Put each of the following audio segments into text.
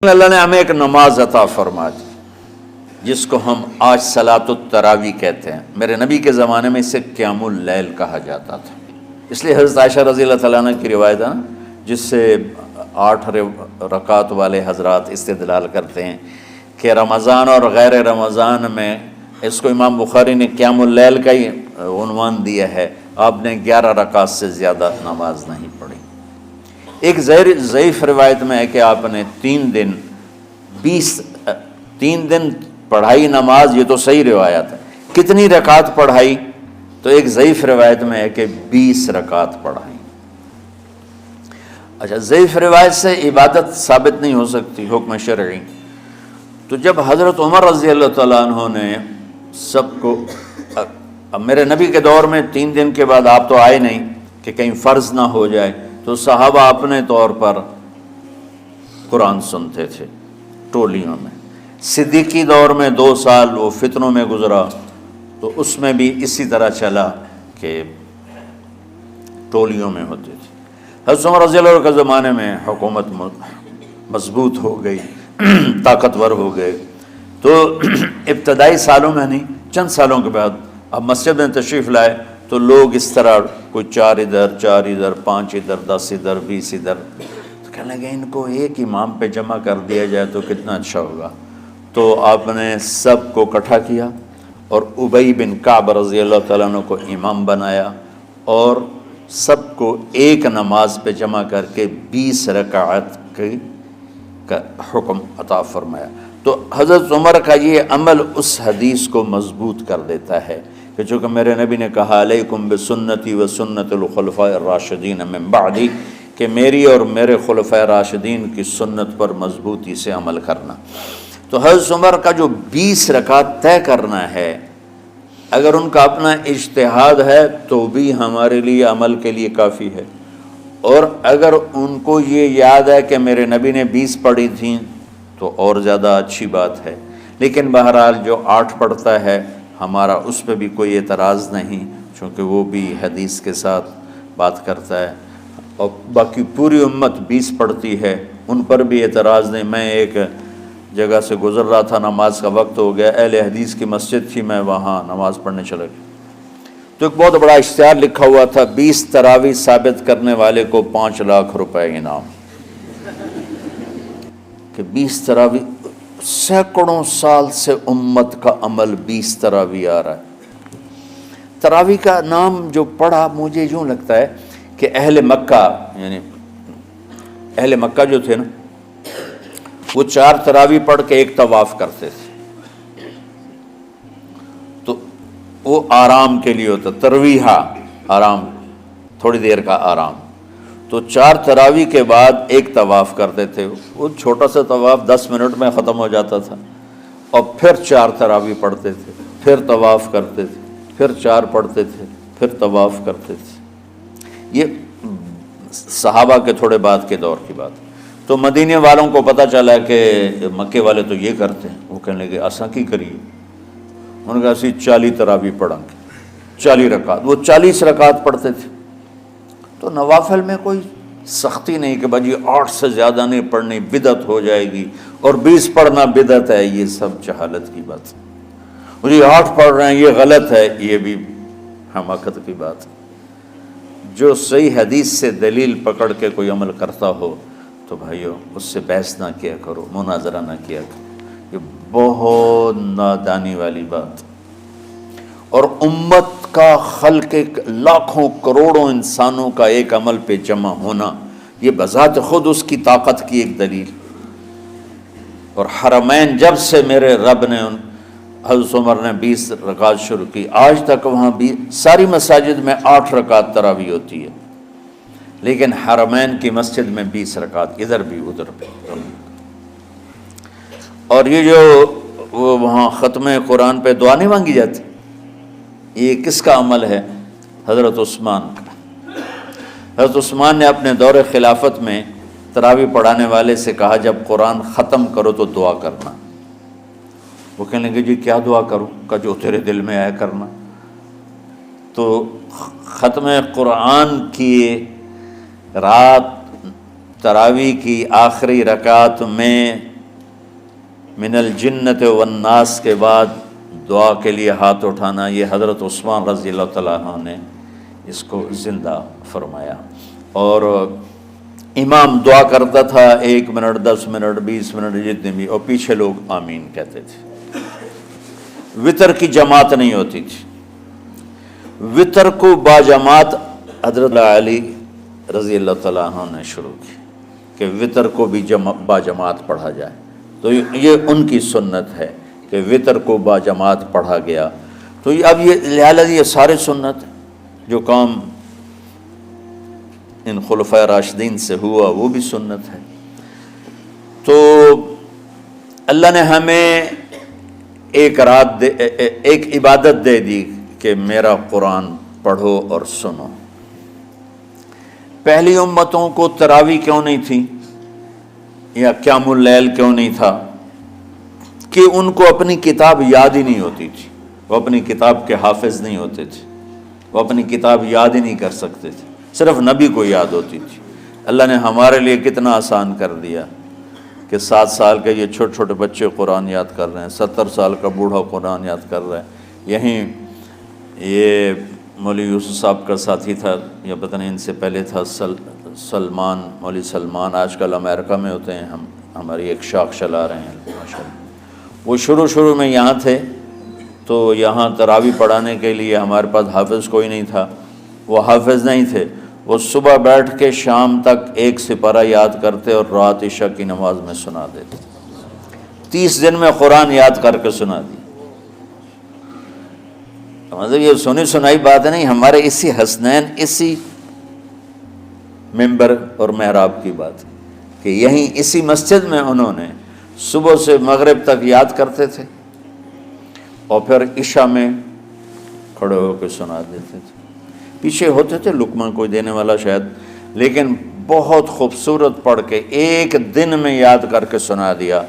اللہ نے ہمیں ایک نماز عطا فرما دی جس کو ہم آج صلاۃ التراویح کہتے ہیں۔ میرے نبی کے زمانے میں اسے قیام اللیل کہا جاتا تھا، اس لیے حضرت عائشہ رضی اللہ تعالیٰ عنہ کی روایت ہے نا، جس سے 8 رکعت والے حضرات استدلال کرتے ہیں کہ رمضان اور غیر رمضان میں اس کو امام بخاری نے قیام اللیل کا ہی عنوان دیا ہے۔ آپ نے 11 رکعت سے زیادہ نماز نہیں پڑھی۔ ایک ضعیف روایت میں ہے کہ آپ نے 3 دن پڑھائی نماز، یہ تو صحیح روایت ہے۔ کتنی رکعت پڑھائی؟ تو ایک ضعیف روایت میں ہے کہ 20 رکعت پڑھائی۔ اچھا، ضعیف روایت سے عبادت ثابت نہیں ہو سکتی حکم شرعی۔ تو جب حضرت عمر رضی اللہ تعالیٰ عنہ نے سب کو، اب میرے نبی کے دور میں 3 دن کے بعد آپ تو آئے نہیں کہ کہیں فرض نہ ہو جائے، تو صحابہ اپنے طور پر قرآن سنتے تھے ٹولیوں میں۔ صدیقی دور میں 2 سال وہ فتنوں میں گزرا، تو اس میں بھی اسی طرح چلا کہ ٹولیوں میں ہوتے تھے۔ حضرت عمر رضی اللہ عنہ کے زمانے میں حکومت مضبوط ہو گئی، طاقتور ہو گئے، تو ابتدائی سالوں میں نہیں، چند سالوں کے بعد اب مسجد میں تشریف لائے تو لوگ اس طرح کوئی 4 ادھر 4 ادھر 5 ادھر 10 ادھر 20 ادھر، تو کہنے لگے ان کو ایک امام پہ جمع کر دیا جائے تو کتنا اچھا ہوگا۔ تو آپ نے سب کو اکٹھا کیا اور ابی بن کعب رضی اللہ تعالیٰ عنہ کو امام بنایا اور سب کو ایک نماز پہ جمع کر کے 20 رکعت کا حکم عطا فرمایا۔ تو حضرت عمر کا یہ عمل اس حدیث کو مضبوط کر دیتا ہے کہ چونکہ میرے نبی نے کہا علیکم بسنتی و سنت الخلفاء الراشدین من بعدی، کہ میری اور میرے خلفاء راشدین کی سنت پر مضبوطی سے عمل کرنا۔ تو حضرت عمر کا جو 20 رکعت طے کرنا ہے، اگر ان کا اپنا اجتہاد ہے تو بھی ہمارے لیے عمل کے لیے کافی ہے، اور اگر ان کو یہ یاد ہے کہ میرے نبی نے 20 پڑھی تھیں تو اور زیادہ اچھی بات ہے۔ لیکن بہرحال جو 8 پڑھتا ہے ہمارا اس پہ بھی کوئی اعتراض نہیں، چونکہ وہ بھی حدیث کے ساتھ بات کرتا ہے، اور باقی پوری امت 20 پڑھتی ہے، ان پر بھی اعتراض نہیں۔ میں ایک جگہ سے گزر رہا تھا، نماز کا وقت ہو گیا، اہل حدیث کی مسجد تھی، میں وہاں نماز پڑھنے چلا گیا، تو ایک بہت بڑا اشتہار لکھا ہوا تھا، 20 تراویح ثابت کرنے والے کو 5 لاکھ روپے انعام۔ کہ 20 تراویح، سینکڑوں سال سے امت کا عمل 20 تراویح آ رہا ہے۔ تراویح کا نام جو پڑھا، مجھے یوں لگتا ہے کہ اہل مکہ، یعنی اہل مکہ جو تھے نا، وہ 4 تراویح پڑھ کے ایک طواف کرتے تھے، تو وہ آرام کے لیے ہوتا، ترویحہ آرام، تھوڑی دیر کا آرام۔ تو 4 تراویح کے بعد ایک طواف کرتے تھے، وہ چھوٹا سا طواف 10 منٹ میں ختم ہو جاتا تھا، اور پھر 4 تراویح پڑھتے تھے، پھر طواف کرتے تھے، پھر 4 پڑھتے تھے، پھر طواف کرتے تھے۔ یہ صحابہ کے تھوڑے بعد کے دور کی بات۔ تو مدینے والوں کو پتہ چلا کہ مکے والے تو یہ کرتے ہیں، وہ کہنے لگے اساں کی کریے؟ انہوں نے کہا اسی 40 تراویح پڑھیں گے، 40 رکعت، وہ 40 رکعت پڑھتے تھے۔ تو نوافل میں کوئی سختی نہیں کہ بھائی 8 سے زیادہ نہیں پڑھنی، بدعت ہو جائے گی، اور 20 پڑھنا بدعت ہے، یہ سب جہالت کی بات ہے۔ یہ 8 پڑھ رہے ہیں یہ غلط ہے، یہ بھی حماقت کی بات ہے۔ جو صحیح حدیث سے دلیل پکڑ کے کوئی عمل کرتا ہو تو بھائیو اس سے بحث نہ کیا کرو، مناظرہ نہ کیا کرو، یہ بہت نادانی والی بات۔ اور امت کا، خلق لاکھوں کروڑوں انسانوں کا ایک عمل پہ جمع ہونا، یہ بذات خود اس کی طاقت کی ایک دلیل۔ اور حرمین جب سے میرے رب نے حضرت عمر نے 20 رکعت شروع کی، آج تک وہاں بھی ساری مساجد میں 8 رکعت تراویح ہوتی ہے، لیکن حرمین کی مسجد میں 20 رکعت، ادھر بھی ادھر بھی۔ اور یہ جو وہ وہاں ختم قرآن پہ دعا نہیں مانگی جاتی، یہ کس کا عمل ہے؟ حضرت عثمان کا۔ حضرت عثمان نے اپنے دور خلافت میں تراویح پڑھانے والے سے کہا جب قرآن ختم کرو تو دعا کرنا۔ وہ کہنے لگے جی کیا دعا کروں؟ کہ جو تیرے دل میں آیا کرنا۔ تو ختم قرآن کی رات تراویح کی آخری رکعت میں من الجنت والناس کے بعد دعا کے لیے ہاتھ اٹھانا، یہ حضرت عثمان رضی اللہ تعالیٰ عنہ نے اس کو زندہ فرمایا۔ اور امام دعا کرتا تھا 1 منٹ 10 منٹ 20 منٹ جتنے بھی، اور پیچھے لوگ آمین کہتے تھے۔ وطر کی جماعت نہیں ہوتی تھی، وطر کو باجماعت حضرت علی رضی اللہ تعالیٰ عنہ نے شروع کی کہ وطر کو بھی باجماعت پڑھا جائے، تو یہ ان کی سنت ہے کہ وطر کو باجماعت پڑھا گیا۔ تو اب یہ لہٰذا یہ سارے سنت جو کام ان خلفۂ راشدین سے ہوا وہ بھی سنت ہے۔ تو اللہ نے ہمیں ایک عبادت دے دی کہ میرا قرآن پڑھو اور سنو۔ پہلی امتوں کو تراویح کیوں نہیں تھی یا قیام اللیل کیوں نہیں تھا؟ کہ ان کو اپنی کتاب یاد ہی نہیں ہوتی تھی، وہ اپنی کتاب کے حافظ نہیں ہوتے تھے، وہ اپنی کتاب یاد ہی نہیں کر سکتے تھے، صرف نبی کو یاد ہوتی تھی۔ اللہ نے ہمارے لیے کتنا آسان کر دیا کہ 7 سال کے یہ چھوٹے چھوٹے بچے قرآن یاد کر رہے ہیں، 70 سال کا بوڑھا قرآن یاد کر رہا ہے۔ یہیں یہ مولوی یوسف صاحب کا ساتھی تھا، یا پتہ نہیں ان سے پہلے تھا، سلمان، مولوی سلمان، آج کل امریکہ میں ہوتے ہیں، ہماری ایک شاخ چلا رہے ہیں ماشاءاللہ۔ وہ شروع میں یہاں تھے، تو یہاں تراویح پڑھانے کے لیے ہمارے پاس حافظ کوئی نہیں تھا، وہ حافظ نہیں تھے، وہ صبح بیٹھ کے شام تک 1 سپارہ یاد کرتے اور رات عشاء کی نماز میں سنا دیتے۔ 30 دن میں قرآن یاد کر کے سنا دی۔ مطلب یہ سنی سنائی بات نہیں، ہمارے اسی حسنین، اسی ممبر اور محراب کی بات کہ یہیں اسی مسجد میں انہوں نے صبح سے مغرب تک یاد کرتے تھے اور پھر عشاء میں کھڑے ہو کے سنا دیتے تھے۔ پیچھے ہوتے تھے لقمہ کوئی دینے والا شاید، لیکن بہت خوبصورت پڑھ کے 1 دن میں یاد کر کے سنا دیا۔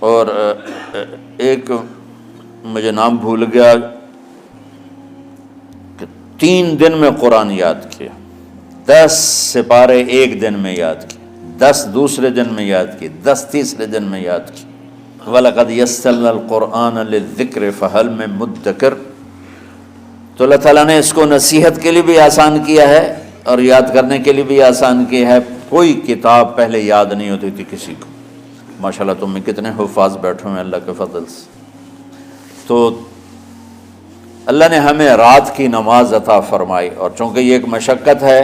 اور ایک مجھے نام بھول گیا کہ 3 دن میں قرآن یاد کیا، 10 سپارے 1 دن میں یاد کیے، 10 دوسرے دن میں یاد کیے، 10 تیسرے دن میں یاد کیے۔ وَلَقَدْ يَسَّرْنَا الْقُرْآنَ لِلذِّكْرِ فَهَلْ مِن مُدَّكِرٍ۔ تو اللہ تعالیٰ نے اس کو نصیحت کے لیے بھی آسان کیا ہے اور یاد کرنے کے لیے بھی آسان کیا ہے۔ کوئی کتاب پہلے یاد نہیں ہوتی تھی کسی کو، ماشاءاللہ تم میں کتنے حفاظ بیٹھے ہیں اللہ کے فضل سے۔ تو اللہ نے ہمیں رات کی نماز عطا فرمائی، اور چونکہ یہ ایک مشقت ہے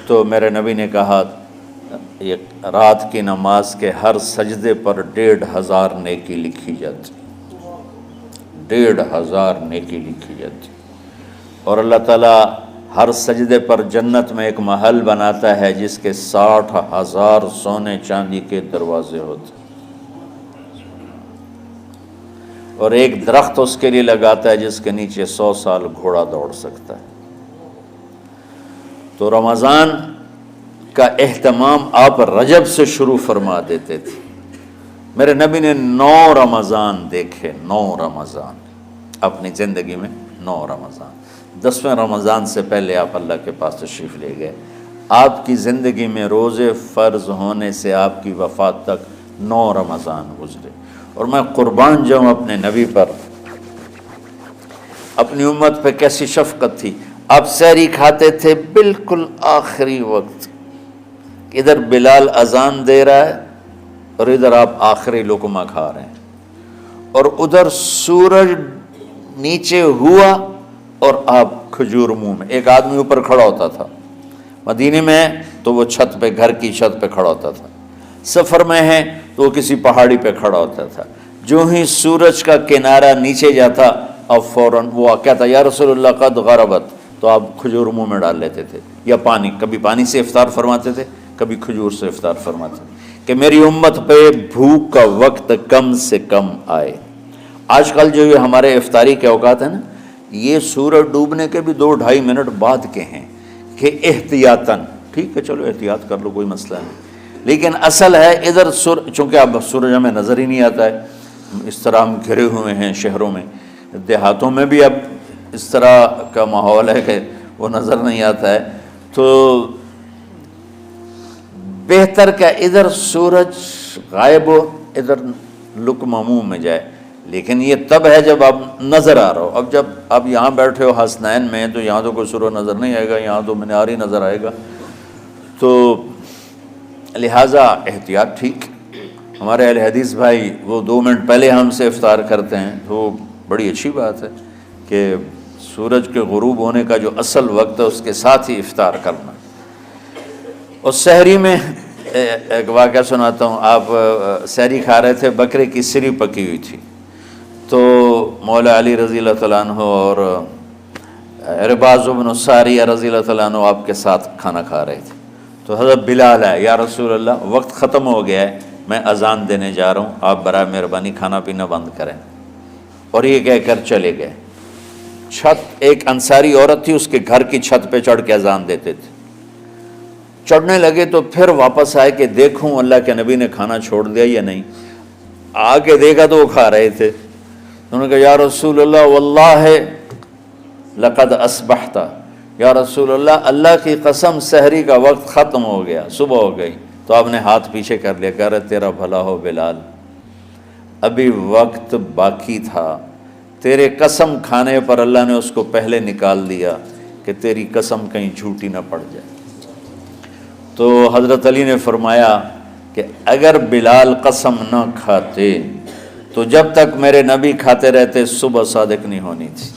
تو میرے نبی نے کہا یہ رات کی نماز کے ہر سجدے پر 1500 نیکی لکھی جاتی، 1500 نیکی لکھی جاتی۔ اور اللہ تعالیٰ ہر سجدے پر جنت میں ایک محل بناتا ہے جس کے 60,000 سونے چاندی کے دروازے ہوتے ہیں، اور ایک درخت اس کے لیے لگاتا ہے جس کے نیچے 100 سال گھوڑا دوڑ سکتا ہے۔ تو رمضان کا اہتمام آپ رجب سے شروع فرما دیتے تھے۔ میرے نبی نے 9 رمضان دیکھے، 9 رمضان اپنی زندگی میں، 9 رمضان۔ 10ویں رمضان سے پہلے آپ اللہ کے پاس تشریف لے گئے۔ آپ کی زندگی میں روزے فرض ہونے سے آپ کی وفات تک 9 رمضان گزرے، اور میں قربان جاؤں اپنے نبی پر، اپنی امت پہ کیسی شفقت تھی۔ آپ سحری کھاتے تھے بالکل آخری وقت، ادھر بلال اذان دے رہا ہے اور ادھر آپ آخری لقمہ کھا رہے ہیں، اور ادھر سورج نیچے ہوا اور آپ کھجور منہ میں۔ ایک آدمی اوپر کھڑا ہوتا تھا مدینے میں تو وہ چھت پہ، گھر کی چھت پہ کھڑا ہوتا تھا، سفر میں ہے تو وہ کسی پہاڑی پہ کھڑا ہوتا تھا۔ جو ہی سورج کا کنارہ نیچے جاتا اب فوراً وہ کہتا یا رسول اللہ قد غربت، تو آپ کھجور منہ میں ڈال لیتے تھے، یا پانی، کبھی پانی سے افطار فرماتے تھے، کبھی کھجور سے افطار فرماتے تھے، کہ میری امت پہ بھوک کا وقت کم سے کم آئے۔ آج کل جو یہ ہمارے افطاری کے اوقات ہیں نا، یہ سورج ڈوبنے کے بھی 2-2.5 منٹ بعد کے ہیں کہ احتیاطاً، ٹھیک ہے چلو احتیاط کر لو کوئی مسئلہ نہیں، لیکن اصل ہے ادھر چونکہ اب سورج ہمیں نظر ہی نہیں آتا ہے، اس طرح ہم گھرے ہوئے ہیں شہروں میں، دیہاتوں میں بھی اب اس طرح کا ماحول ہے کہ وہ نظر نہیں آتا ہے، تو بہتر کہ ادھر سورج غائب ہو، ادھر لقمہ منہ میں جائے، لیکن یہ تب ہے جب آپ نظر آ رہا ہو۔ اب جب آپ یہاں بیٹھے ہو حسنین میں تو یہاں تو کوئی سورہ نظر نہیں آئے گا، یہاں تو منار ہی نظر آئے گا، تو لہٰذا احتیاط ٹھیک۔ ہمارے اہل حدیث بھائی وہ 2 منٹ پہلے ہم سے افطار کرتے ہیں، تو بڑی اچھی بات ہے کہ سورج کے غروب ہونے کا جو اصل وقت ہے اس کے ساتھ ہی افطار کرنا۔ اور سحری میں ایک واقعہ سناتا ہوں، آپ سحری کھا رہے تھے، بکرے کی سری پکی ہوئی تھی، تو مولا علی رضی اللہ تعالیٰ عنہ اور عرباض بن ساریہ رضی اللہ تعالیٰ عنہ آپ کے ساتھ کھانا کھا رہے تھے، تو حضرت بلال ہے، یا رسول اللہ وقت ختم ہو گیا ہے، میں اذان دینے جا رہا ہوں، آپ برائے مہربانی کھانا پینا بند کریں۔ اور یہ کہہ کر چلے گئے۔ چھت، ایک انصاری عورت تھی، اس کے گھر کی چھت پہ چڑھ کے اذان دیتے تھے، چڑھنے لگے تو پھر واپس آئے کہ دیکھوں اللہ کے نبی نے کھانا چھوڑ دیا یا نہیں، آ کے دیکھا تو وہ کھا رہے تھے۔ انہوں نے کہا یا رسول اللہ واللہ لقد اصبحت، یا رسول اللہ اللہ کی قسم سحری کا وقت ختم ہو گیا، صبح ہو گئی۔ تو آپ نے ہاتھ پیچھے کر لیا، کہہ رہے تیرا بھلا ہو بلال، ابھی وقت باقی تھا، تیرے قسم کھانے پر اللہ نے اس کو پہلے نکال دیا کہ تیری قسم کہیں جھوٹی نہ پڑ جائے۔ تو حضرت علی نے فرمایا کہ اگر بلال قسم نہ کھاتے تو جب تک میرے نبی کھاتے رہتے صبح صادق نہیں ہونی تھی۔